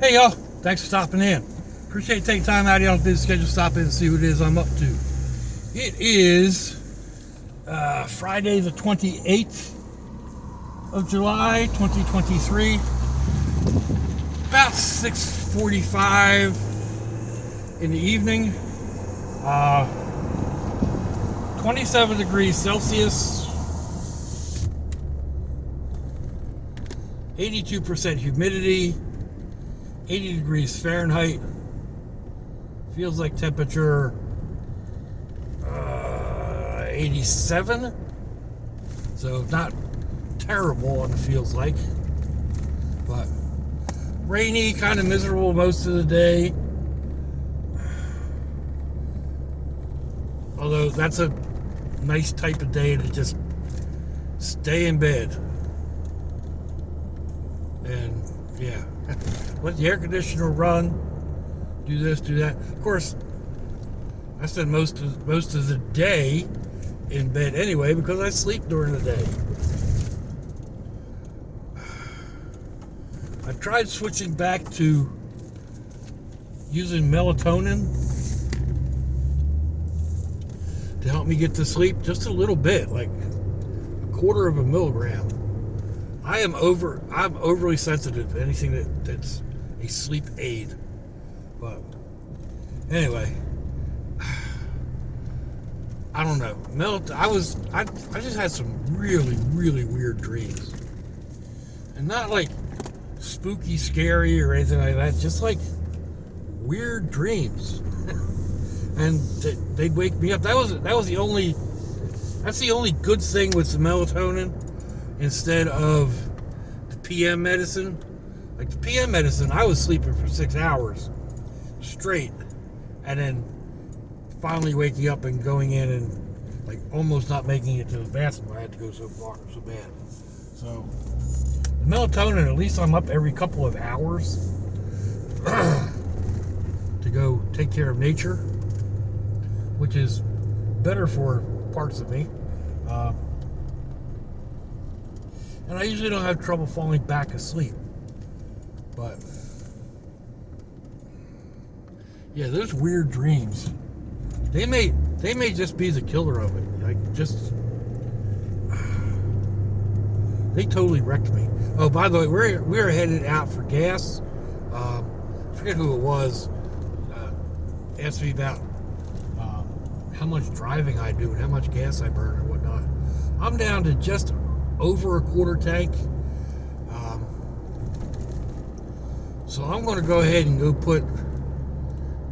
Hey y'all, thanks for stopping in. Appreciate you taking time out of your busy schedule to stop in and see what it is I'm up to. It is Friday the 28th of July 2023, about 6:45 in the evening. 27 degrees Celsius, 82% humidity, 80 degrees Fahrenheit. Feels like temperature 87. So not terrible what it feels like. But rainy, kind of miserable most of the day. Although that's a nice type of day to just stay in bed. And yeah, let the air conditioner run, do this, do that. Of course, I spend most of the day in bed anyway because I sleep during the day. I've tried switching back to using melatonin to help me get to sleep just a little bit, like a quarter of a milligram. I'm overly sensitive to anything that's a sleep aid. But anyway, I don't know. I just had some really, really weird dreams. And not like spooky, scary or anything like that, just like weird dreams. And they'd wake me up. That's the only good thing with the melatonin instead of the PM medicine. Like the PM medicine, I was sleeping for 6 hours straight, and then finally waking up and going in and like almost not making it to the bathroom. I had to go so bad. So the melatonin, at least I'm up every couple of hours to go take care of nature, which is better for parts of me. And I usually don't have trouble falling back asleep. But yeah, those weird dreams, they may just be the killer of it. Like, just they totally wrecked me. Oh, by the way, we're headed out for gas. I forget who it was. Asked me about how much driving I do and how much gas I burn and whatnot. I'm down to just over a quarter tank. So I'm going to go ahead and go put,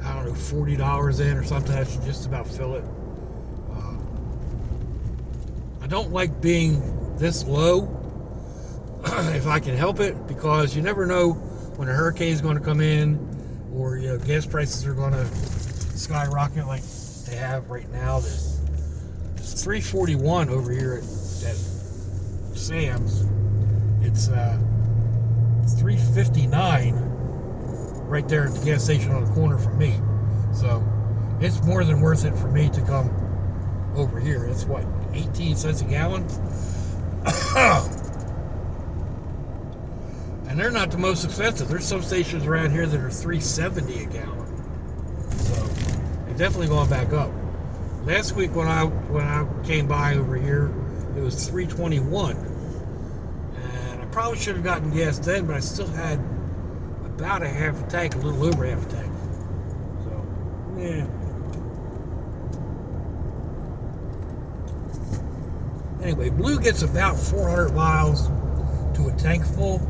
I don't know, $40 in or something. I should just about fill it. I don't like being this low if I can help it, because you never know when a hurricane is going to come in, or gas prices are going to skyrocket like they have right now. It's $3.41 over here at Sam's. It's $3.59 right there at the gas station on the corner from me. So it's more than worth it for me to come over here. It's what, 18 cents a gallon? And they're not the most expensive. There's some stations around here that are $3.70 a gallon. So they're definitely going back up. Last week when I came by over here, it was $3.21. And I probably should have gotten gas then, but I still had about a half a tank, a little over half a tank. So, yeah. Anyway, Blue gets about 400 miles to a tank full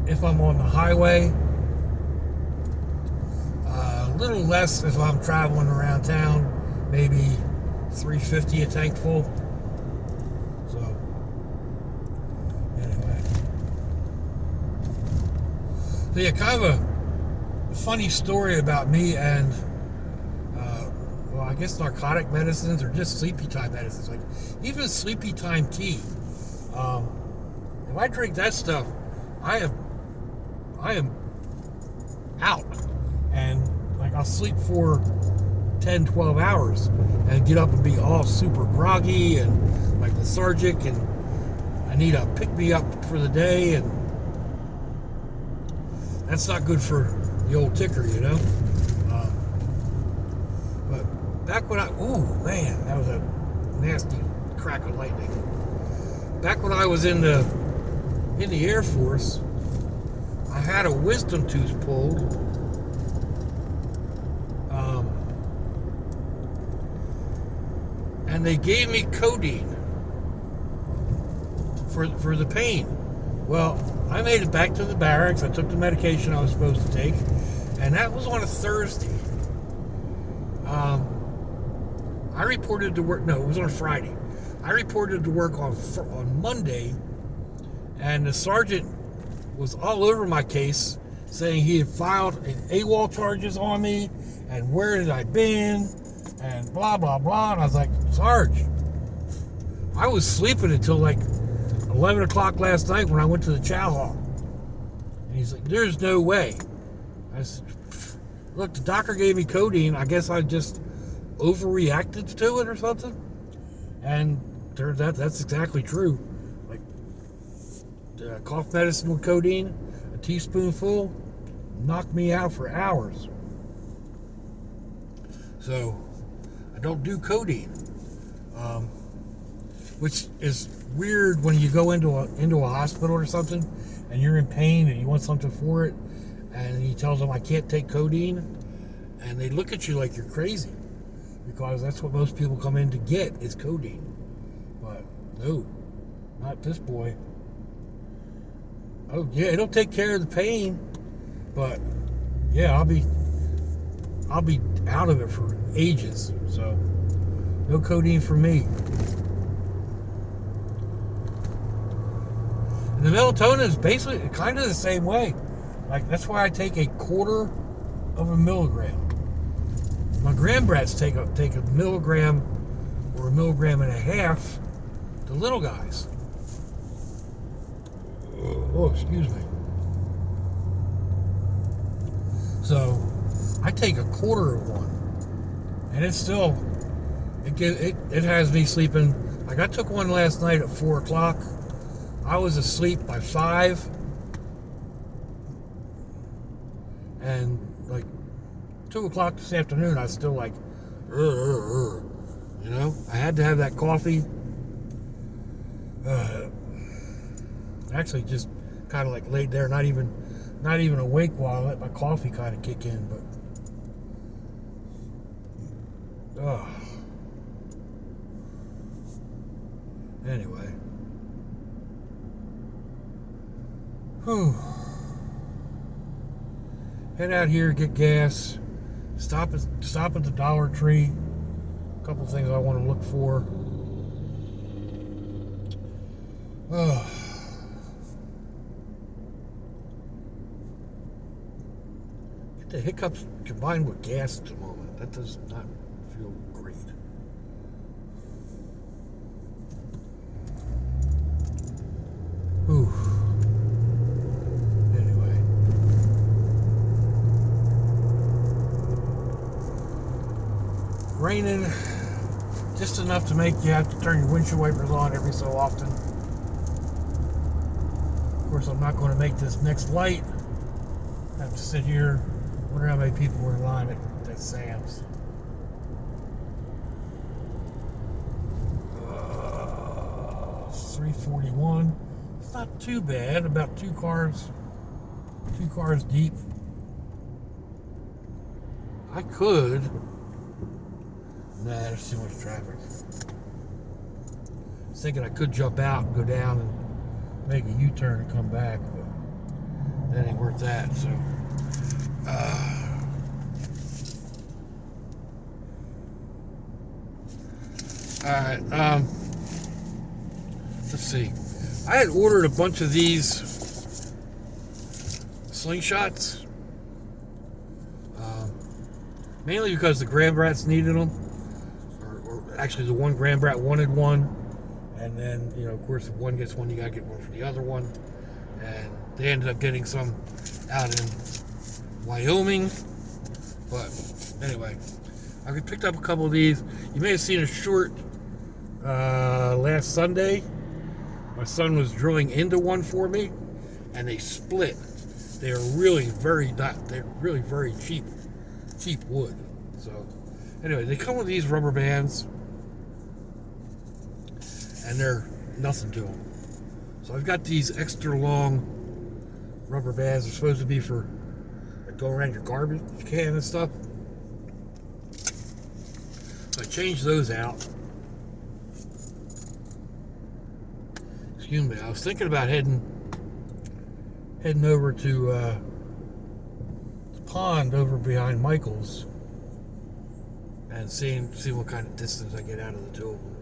if I'm on the highway. A little less if I'm traveling around town, maybe 350 a tank full. So, anyway. So yeah, kind of a funny story about me and, well, I guess narcotic medicines or just sleepy time medicines. Like, even sleepy time tea. If I drink that stuff, I am out. And, like, I'll sleep for 10, 12 hours and get up and be all super groggy and, like, lethargic, and I need a pick-me-up for the day. And that's not good for the old ticker, you know. But back when oh man, that was a nasty crack of lightning. Back when I was in the Air Force, I had a wisdom tooth pulled. And they gave me codeine for the pain. Well, I made it back to the barracks. I took the medication I was supposed to take, and that was on a Thursday. I reported to work. No, it was on a Friday. I reported to work on Monday, and the sergeant was all over my case, saying he had filed an AWOL charges on me, and where had I been, and blah blah blah. And I was like, Sarge, I was sleeping until like 11 o'clock last night when I went to the chow hall. And he's like, there's no way. I said, look, the doctor gave me codeine. I guess I just overreacted to it or something. And turns out that's exactly true. Like, cough medicine with codeine, a teaspoonful, knocked me out for hours. So, I don't do codeine. Which is weird when you go into a hospital or something and you're in pain and you want something for it, and he tells them I can't take codeine, and they look at you like you're crazy, because that's what most people come in to get is codeine. But no, not this boy. Oh yeah, it'll take care of the pain, but yeah, I'll be out of it for ages. So no codeine for me. And the melatonin is basically kind of the same way. Like, that's why I take 1/4 of a milligram. My grandbrats take a milligram or 1.5 milligrams, the little guys. Oh, excuse me. So I take 1/4 of one, and it's still it has me sleeping. Like, I took one last night at 4 o'clock. I was asleep by 5, and like 2 o'clock this afternoon, I was still like, you know. I had to have that coffee. Actually, just kind of like laid there, not even awake while I let my coffee kind of kick in. But anyway. Whew. Head out here, get gas. Stop at the Dollar Tree. A couple things I want to look for. Get the hiccups combined with gas at the moment. That does not feel great. Whew. Raining just enough to make you have to turn your windshield wipers on every so often. Of course, I'm not going to make this next light. I have to sit here. Wonder how many people were in line at Sam's. 341. It's not too bad. About two cars deep. I could. Nah, there's too much traffic. I was thinking I could jump out and go down and make a U-turn and come back, but that ain't worth that. So, all right. Let's see. I had ordered a bunch of these slingshots, mainly because the grandbrats needed them. Actually, the one grandbrat wanted one, and then, you know, of course, if one gets one, you gotta get one for the other one. And they ended up getting some out in Wyoming. But anyway, I picked up a couple of these. You may have seen a short last Sunday. My son was drilling into one for me, and they split. they are really very cheap wood. So anyway, they come with these rubber bands, and they're nothing to them. So I've got these extra long rubber bands. They're supposed to be for like going around your garbage can and stuff. So I changed those out. Excuse me. I was thinking about heading over to the pond over behind Michael's and see what kind of distance I get out of the two of them.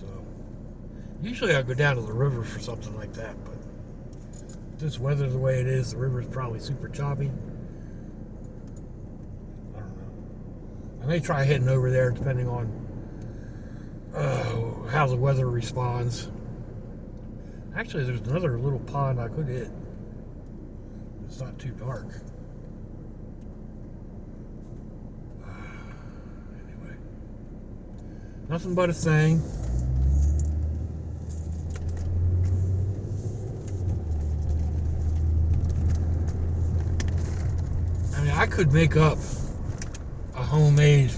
So usually I go down to the river for something like that, but this weather the way it is, the river's probably super choppy. I don't know. I may try heading over there depending on how the weather responds. Actually, there's another little pond I could hit. It's not too dark. Anyway, nothing but a thing. I mean, I could make up a homemade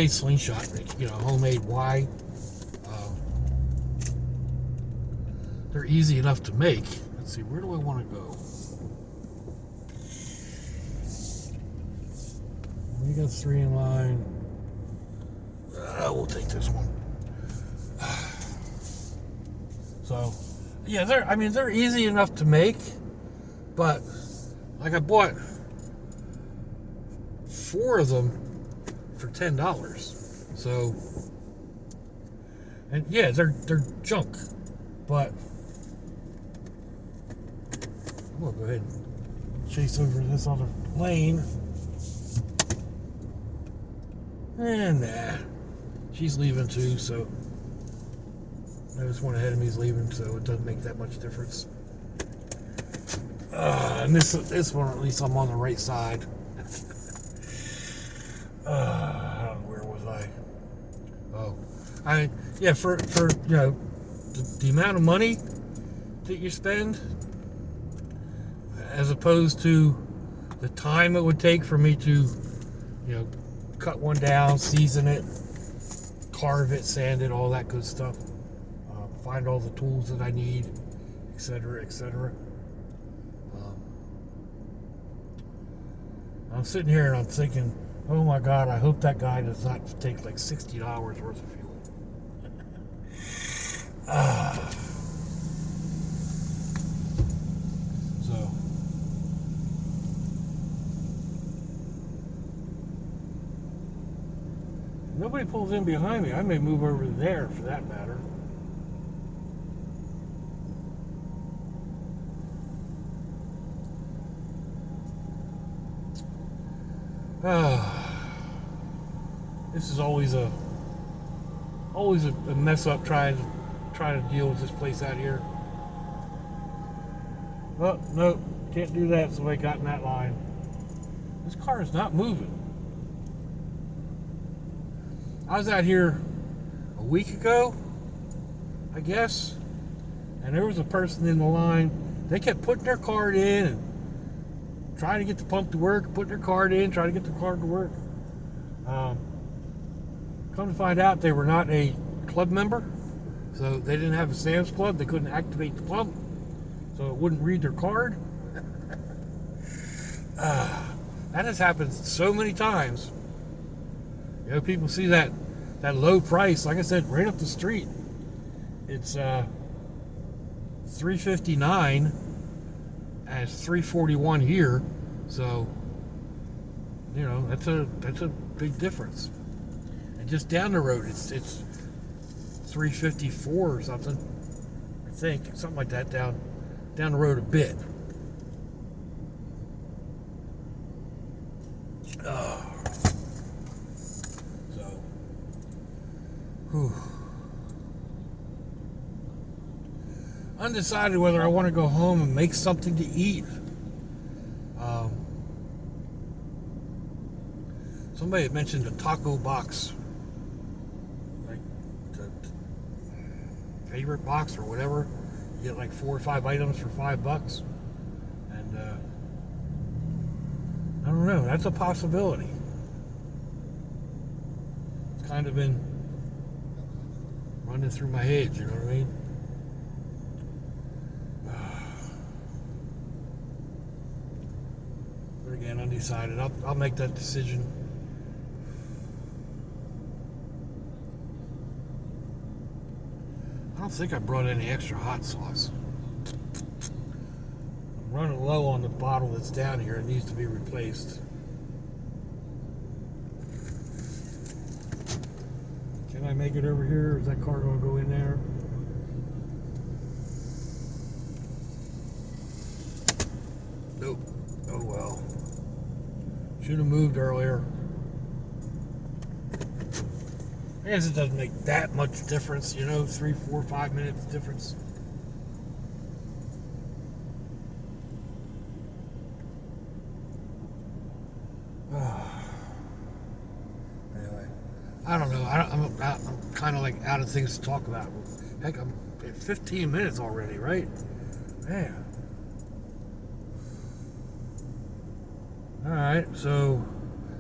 slingshot, homemade Y. They're easy enough to make. Let's see, where do I want to go? We got 3 in line. We'll take this one. So, yeah, they're easy enough to make, but like I bought 4 of them for $10. So, and yeah, they're junk, but I'm gonna go ahead and chase over this other lane. And nah, she's leaving too, so notice one ahead of me is leaving, so it doesn't make that much difference. And this one, at least I'm on the right side. Where was I? Oh, for the amount of money that you spend, as opposed to the time it would take for me to, cut one down, season it, carve it, sand it, all that good stuff, find all the tools that I need, etc., etc. I'm sitting here and I'm thinking, oh my God, I hope that guy does not take like $60 worth of fuel. So, if nobody pulls in behind me, I may move over there for that matter. This is always a mess up trying to deal with this place out here. Oh, nope, can't do that, so I got in that line. This car is not moving. I was out here a week ago, I guess, and there was a person in the line. They kept putting their card in and trying to get the pump to work, putting their card in, trying to get the card to work. Come to find out, they were not a club member, so they didn't have a Sam's Club. They couldn't activate the pump, so it wouldn't read their card. That has happened so many times. People see that low price, like I said, right up the street. It's $3.59 and it's $3.41 here, so that's a big difference. And just down the road, it's $3.54 or something. I think something like that down the road a bit. Undecided whether I want to go home and make something to eat. Somebody had mentioned a taco box, like favorite box or whatever. You get like 4 or 5 items for $5. And I don't know, that's a possibility. It's kind of been running through my head, you know what I mean? But again, undecided. I'll make that decision. I don't think I brought any extra hot sauce. I'm running low on the bottle that's down here. It needs to be replaced. Can I make it over here? Is that car going to go in there? Nope. Oh well. Should have moved earlier. I guess it doesn't make that much difference, you know, 3, 4, 5 minutes difference. Anyway, I don't know. I'm kind of like out of things to talk about. Heck, I'm at 15 minutes already, right? Man. All right, so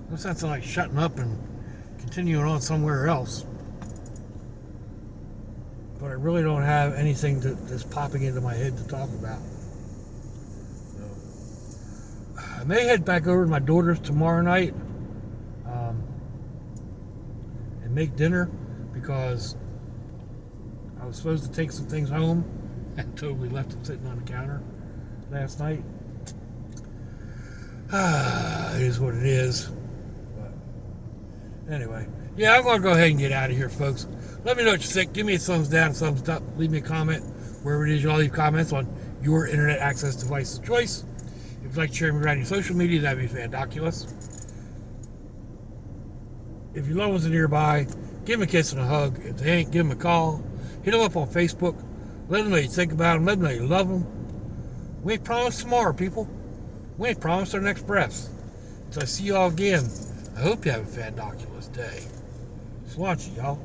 no sense in like shutting up and continuing on somewhere else. But I really don't have anything that's popping into my head to talk about. So, I may head back over to my daughter's tomorrow night and make dinner, because I was supposed to take some things home and totally left them sitting on the counter last night. It is what it is. But anyway, yeah, I'm going to go ahead and get out of here, folks. Let me know what you think. Give me a thumbs down, thumbs up. Leave me a comment wherever it is you all leave comments on your internet access device of choice. If you'd like to share me around your social media, that'd be fandoculous. If your loved ones are nearby, give them a kiss and a hug. If they ain't, give them a call. Hit them up on Facebook. Let them know you think about them. Let them know you love them. We ain't promised tomorrow, people. We ain't promised our next breath. Until I see y'all again, I hope you have a fandoculous day. Sláinte, y'all.